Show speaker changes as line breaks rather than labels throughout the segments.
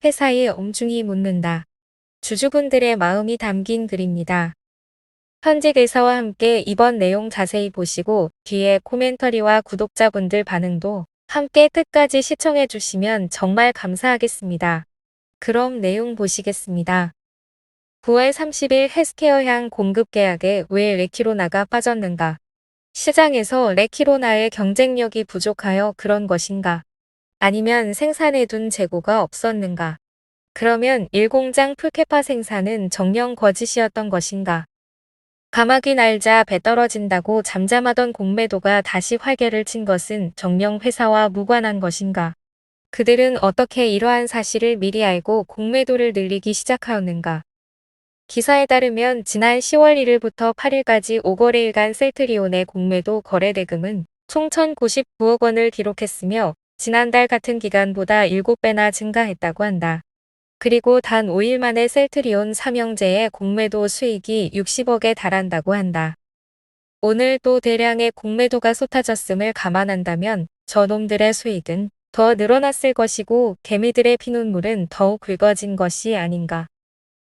회사에 엄중히 묻는다. 주주분들의 마음이 담긴 글입니다. 현직 의사와 함께 이번 내용 자세히 보시고 뒤에 코멘터리와 구독자분들 반응도 함께 끝까지 시청해 주시면 정말 감사하겠습니다. 그럼 내용 보시겠습니다. 9월 30일 헬스케어향 공급 계약에 왜 레키로나가 빠졌는가? 시장에서 레키로나의 경쟁력이 부족하여 그런 것인가? 아니면 생산해둔 재고가 없었는가? 그러면 1공장 풀케파 생산은 정녕 거짓이었던 것인가? 가마귀 날자 배 떨어진다고 잠잠하던 공매도가 다시 활개를 친 것은 정녕 회사와 무관한 것인가? 그들은 어떻게 이러한 사실을 미리 알고 공매도를 늘리기 시작하였는가? 기사에 따르면 지난 10월 1일부터 8일까지 5거래일간 셀트리온의 공매도 거래 대금은 총 1,099억 원을 기록했으며 지난달 같은 기간보다 7배나 증가했다고 한다. 그리고 단 5일 만에 셀트리온 삼형제의 공매도 수익이 60억에 달한다고 한다. 오늘 또 대량의 공매도가 쏟아졌음을 감안한다면 저놈들의 수익은 더 늘어났을 것이고 개미들의 피눈물은 더욱 굵어진 것이 아닌가.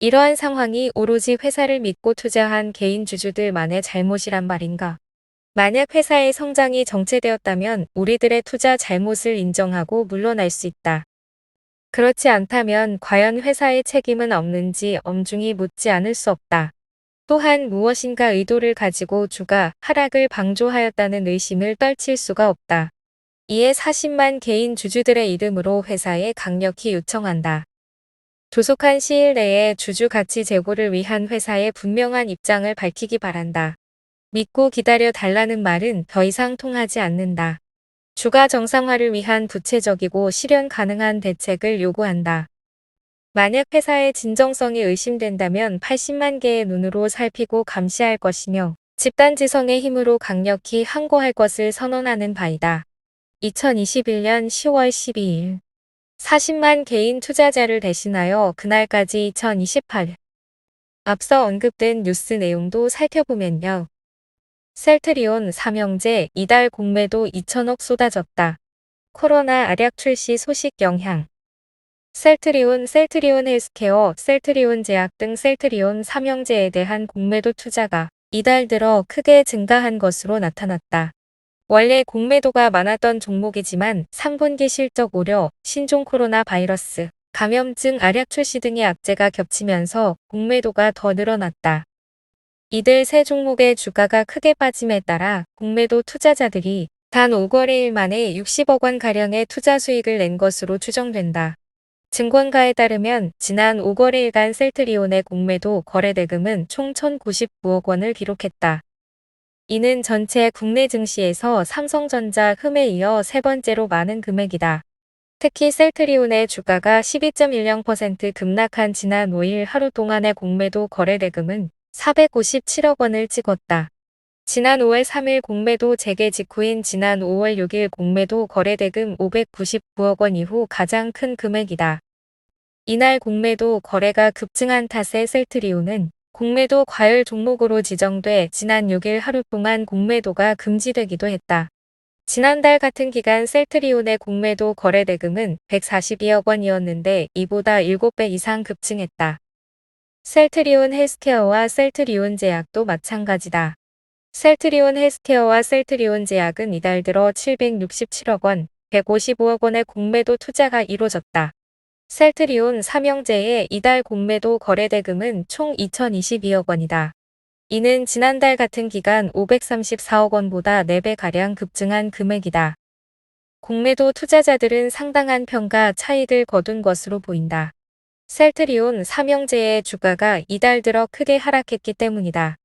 이러한 상황이 오로지 회사를 믿고 투자한 개인 주주들만의 잘못이란 말인가. 만약 회사의 성장이 정체되었다면 우리들의 투자 잘못을 인정하고 물러날 수 있다. 그렇지 않다면 과연 회사의 책임은 없는지 엄중히 묻지 않을 수 없다. 또한 무엇인가 의도를 가지고 주가 하락을 방조하였다는 의심을 떨칠 수가 없다. 이에 40만 개인 주주들의 이름으로 회사에 강력히 요청한다. 조속한 시일 내에 주주 가치 제고를 위한 회사의 분명한 입장을 밝히기 바란다. 믿고 기다려 달라는 말은 더 이상 통하지 않는다. 주가 정상화를 위한 구체적이고 실현 가능한 대책을 요구한다. 만약 회사의 진정성이 의심된다면 80만 개의 눈으로 살피고 감시할 것이며 집단지성의 힘으로 강력히 항고할 것을 선언하는 바이다. 2021년 10월 12일 40만 개인 투자자를 대신하여 그날까지 2028. 앞서 언급된 뉴스 내용도 살펴보면요. 셀트리온 삼형제 이달 공매도 2천억 쏟아졌다. 코로나 알약 출시 소식 영향. 셀트리온 헬스케어, 셀트리온 제약 등 셀트리온 삼형제에 대한 공매도 투자가 이달 들어 크게 증가한 것으로 나타났다. 원래 공매도가 많았던 종목이지만 3분기 실적 우려, 신종 코로나 바이러스, 감염증 알약 출시 등의 악재가 겹치면서 공매도가 더 늘어났다. 이들 세 종목의 주가가 크게 빠짐에 따라 공매도 투자자들이 단 5거래일 만에 60억 원가량의 투자 수익을 낸 것으로 추정된다. 증권가에 따르면 지난 5거래일간 셀트리온의 공매도 거래 대금은 총 1,099억 원을 기록했다. 이는 전체 국내 증시에서 삼성전자, 흠에 이어 세 번째로 많은 금액이다. 특히 셀트리온의 주가가 12.10% 급락한 지난 5일 하루 동안의 공매도 거래 대금은 457억 원을 찍었다. 지난 5월 3일 공매도 재개 직후인 지난 5월 6일 공매도 거래 대금 599억 원 이후 가장 큰 금액이다. 이날 공매도 거래가 급증한 탓에 셀트리온은 공매도 과열 종목으로 지정돼 지난 6일 하루 동안 공매도가 금지되기도 했다. 지난달 같은 기간 셀트리온의 공매도 거래 대금은 142억 원이었는데 이보다 7배 이상 급증했다. 셀트리온 헬스케어와 셀트리온 제약도 마찬가지다. 셀트리온 헬스케어와 셀트리온 제약은 이달 들어 767억 원, 155억 원의 공매도 투자가 이뤄졌다. 셀트리온 삼형제의 이달 공매도 거래 대금은 총 2,022억 원이다. 이는 지난달 같은 기간 534억 원보다 4배가량 급증한 금액이다. 공매도 투자자들은 상당한 평가 차익을 거둔 것으로 보인다. 셀트리온 삼형제의 주가가 이달 들어 크게 하락했기 때문이다.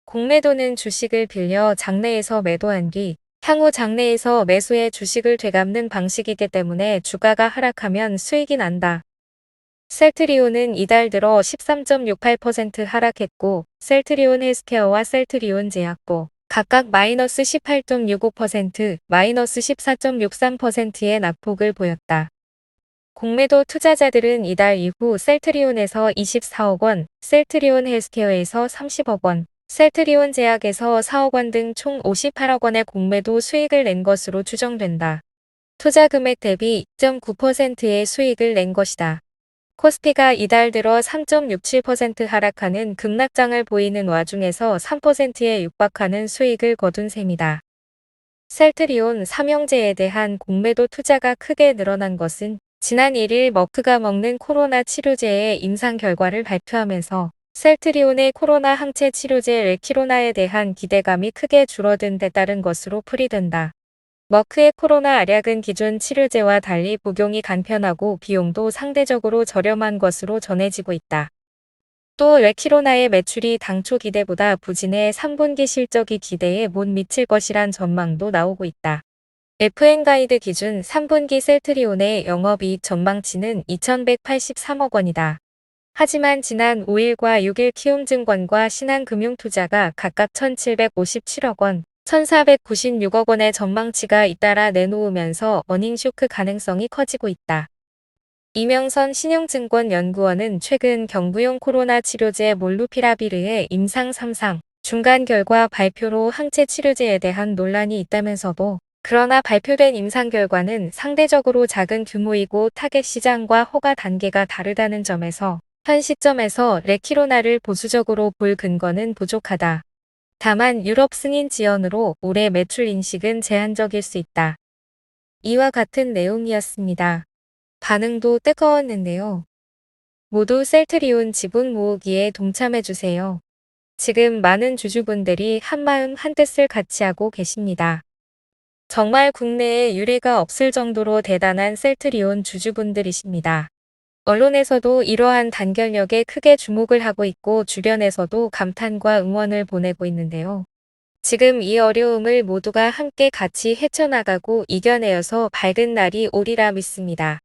공매도는 주식을 빌려 장내에서 매도한 뒤 향후 장내에서 매수해 주식을 되갚는 방식이기 때문에 주가가 하락하면 수익이 난다. 셀트리온은 이달 들어 13.68% 하락했고 셀트리온 헬스케어와 셀트리온 제약도 각각 마이너스 18.65%, 마이너스 14.63%의 낙폭을 보였다. 공매도 투자자들은 이달 이후 셀트리온에서 24억 원, 셀트리온 헬스케어에서 30억 원, 셀트리온 제약에서 4억 원 등 총 58억 원의 공매도 수익을 낸 것으로 추정된다. 투자 금액 대비 2.9%의 수익을 낸 것이다. 코스피가 이달 들어 3.67% 하락하는 급락장을 보이는 와중에서 3%에 육박하는 수익을 거둔 셈이다. 셀트리온 삼형제에 대한 공매도 투자가 크게 늘어난 것은 지난 1일 머크가 먹는 코로나 치료제의 임상 결과를 발표하면서 셀트리온의 코로나 항체 치료제 레키로나에 대한 기대감이 크게 줄어든 데 따른 것으로 풀이된다. 머크의 코로나 알약은 기존 치료제와 달리 복용이 간편하고 비용도 상대적으로 저렴한 것으로 전해지고 있다. 또 레키로나의 매출이 당초 기대보다 부진해 3분기 실적이 기대에 못 미칠 것이란 전망도 나오고 있다. FN가이드 기준 3분기 셀트리온의 영업이익 전망치는 2,183억 원이다. 하지만 지난 5일과 6일 키움증권과 신한금융투자가 각각 1,757억 원, 1,496억 원의 전망치가 잇따라 내놓으면서 어닝쇼크 가능성이 커지고 있다. 이명선 신용증권 연구원은 최근 경부용 코로나 치료제 몰누피라비르의 임상 3상 중간 결과 발표로 항체 치료제에 대한 논란이 있다면서도 그러나 발표된 임상 결과는 상대적으로 작은 규모이고 타겟 시장과 허가 단계가 다르다는 점에서 현 시점에서 레키로나를 보수적으로 볼 근거는 부족하다. 다만 유럽 승인 지연으로 올해 매출 인식은 제한적일 수 있다. 이와 같은 내용이었습니다. 반응도 뜨거웠는데요. 모두 셀트리온 지분 모으기에 동참해주세요. 지금 많은 주주분들이 한마음 한뜻을 같이 하고 계십니다. 정말 국내에 유례가 없을 정도로 대단한 셀트리온 주주분들이십니다. 언론에서도 이러한 단결력에 크게 주목을 하고 있고 주변에서도 감탄과 응원을 보내고 있는데요. 지금 이 어려움을 모두가 함께 같이 헤쳐나가고 이겨내어서 밝은 날이 오리라 믿습니다.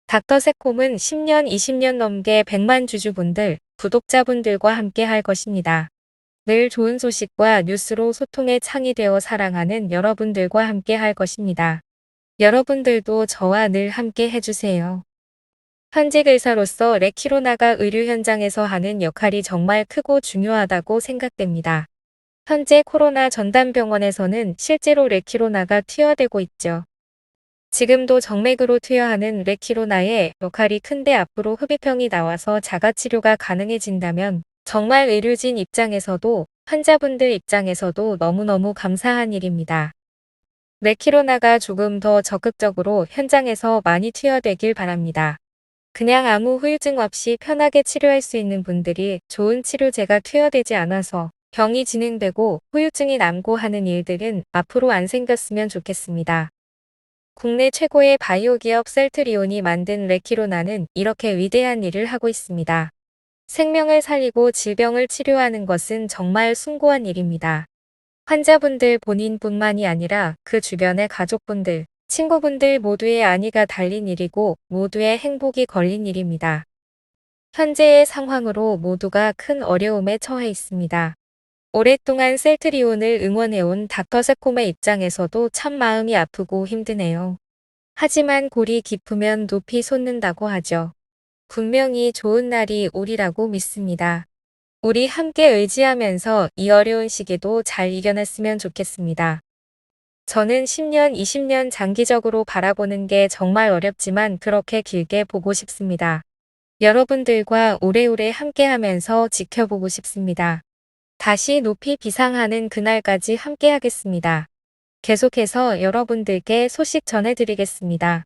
닥터세콤은 10년, 20년 넘게 100만 주주분들, 구독자분들과 함께 할 것입니다. 늘 좋은 소식과 뉴스로 소통의 창이 되어 사랑하는 여러분들과 함께 할 것입니다. 여러분들도 저와 늘 함께 해주세요. 현직 의사로서 레키로나가 의료 현장에서 하는 역할이 정말 크고 중요하다고 생각됩니다. 현재 코로나 전담병원에서는 실제로 레키로나가 투여되고 있죠. 지금도 정맥으로 투여하는 레키로나의 역할이 큰데 앞으로 흡입형이 나와서 자가치료가 가능해진다면 정말 의료진 입장에서도 환자분들 입장에서도 너무너무 감사한 일입니다. 레키로나가 조금 더 적극적으로 현장에서 많이 투여되길 바랍니다. 그냥 아무 후유증 없이 편하게 치료할 수 있는 분들이 좋은 치료제가 투여되지 않아서 병이 진행되고 후유증이 남고 하는 일들은 앞으로 안 생겼으면 좋겠습니다. 국내 최고의 바이오 기업 셀트리온이 만든 레키로나는 이렇게 위대한 일을 하고 있습니다. 생명을 살리고 질병을 치료하는 것은 정말 숭고한 일입니다. 환자분들 본인뿐만이 아니라 그 주변의 가족분들, 친구분들 모두의 안위가 달린 일이고 모두의 행복이 걸린 일입니다. 현재의 상황으로 모두가 큰 어려움에 처해 있습니다. 오랫동안 셀트리온을 응원해온 닥터세콤의 입장에서도 참 마음이 아프고 힘드네요. 하지만 골이 깊으면 높이 솟는다고 하죠. 분명히 좋은 날이 오리라고 믿습니다. 우리 함께 의지하면서 이 어려운 시기도 잘 이겨냈으면 좋겠습니다. 저는 10년, 20년 장기적으로 바라보는 게 정말 어렵지만 그렇게 길게 보고 싶습니다. 여러분들과 오래오래 함께하면서 지켜보고 싶습니다. 다시 높이 비상하는 그날까지 함께하겠습니다. 계속해서 여러분들께 소식 전해드리겠습니다.